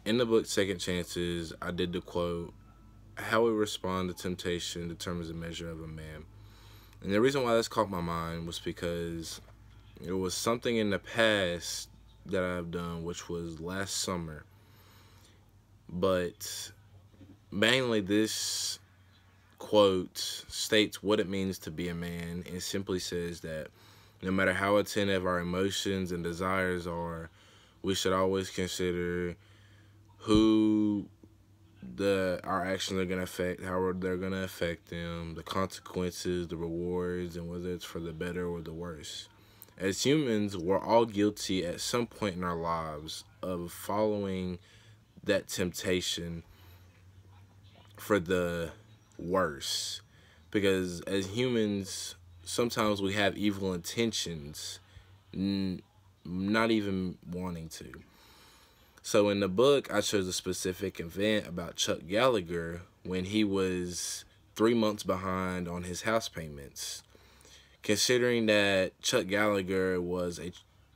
In the book Second Chances, I did the quote, "How we respond to temptation determines the measure of a man." And the reason why this caught my mind was because it was something in the past that I've done, which was last summer. But mainly, this quote states what it means to be a man. It simply says that no matter how attentive our emotions and desires are, we should always consider who our actions are going to affect, how they're going to affect them, the consequences, the rewards, and whether it's for the better or the worse. As humans, we're all guilty at some point in our lives of following that temptation for the worse. Because as humans, sometimes we have evil intentions, not even wanting to. So in the book, I chose a specific event about Chuck Gallagher when he was 3 months behind on his house payments. Considering that Chuck Gallagher was a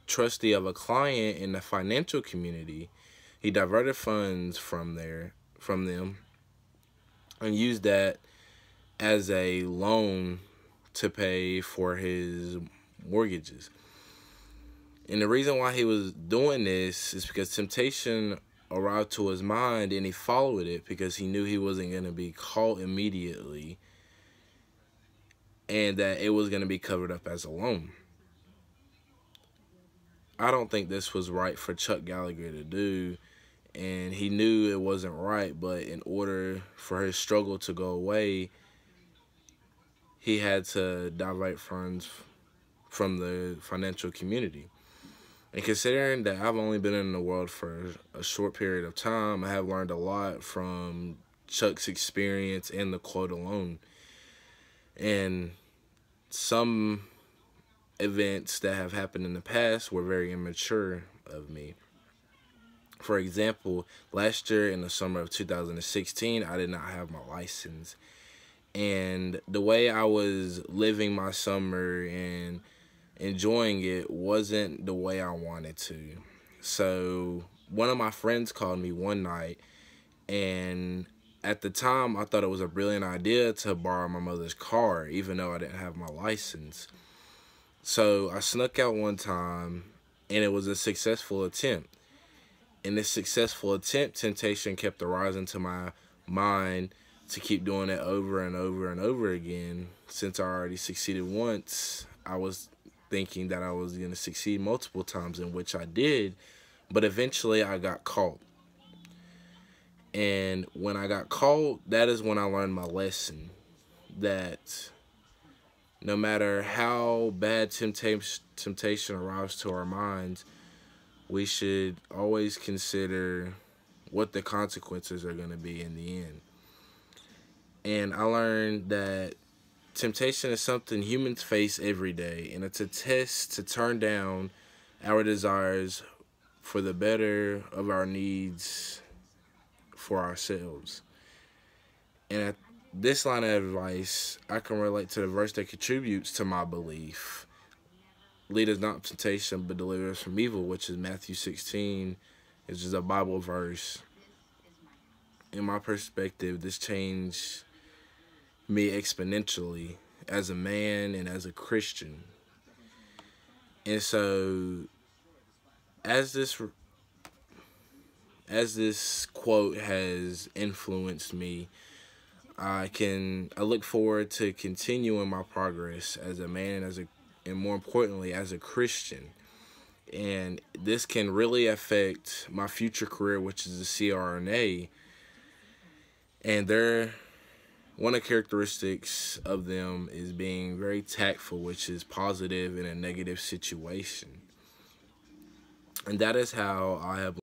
trustee of a client in the financial community, he diverted funds from them and used that as a loan to pay for his mortgages. And the reason why he was doing this is because temptation arrived to his mind and he followed it because he knew he wasn't going to be caught immediately and that it was going to be covered up as a loan. I don't think this was right for Chuck Gallagher to do, and he knew it wasn't right, but in order for his struggle to go away, he had to divert funds from the financial community. And considering that I've only been in the world for a short period of time, I have learned a lot from Chuck's experience and the quote alone. And some events that have happened in the past were very immature of me. For example, last year in the summer of 2016, I did not have my license. And the way I was living my summer and enjoying it wasn't the way I wanted to. So one of my friends called me one night, and at the time I thought it was a brilliant idea to borrow my mother's car even though I didn't have my license. So I snuck out one time, and it was a successful attempt. In this successful attempt, temptation kept arising to my mind to keep doing it over and over and over again. Since I already succeeded once, I was thinking that I was going to succeed multiple times, in which I did, but eventually I got caught. And when I got caught, that is when I learned my lesson, that no matter how bad temptation arrives to our minds, we should always consider what the consequences are going to be in the end. And I learned that temptation is something humans face every day, and it's a test to turn down our desires for the better of our needs for ourselves. And at this line of advice, I can relate to the verse that contributes to my belief. Lead us not into temptation, but deliver us from evil, which is Matthew 16, which is a Bible verse. In my perspective, this changed me exponentially as a man and as a Christian. And so as this quote has influenced me, I look forward to continuing my progress as a man and more importantly as a Christian. And this can really affect my future career, which is the CRNA. And one of the characteristics of them is being very tactful, which is positive in a negative situation. And that is how I have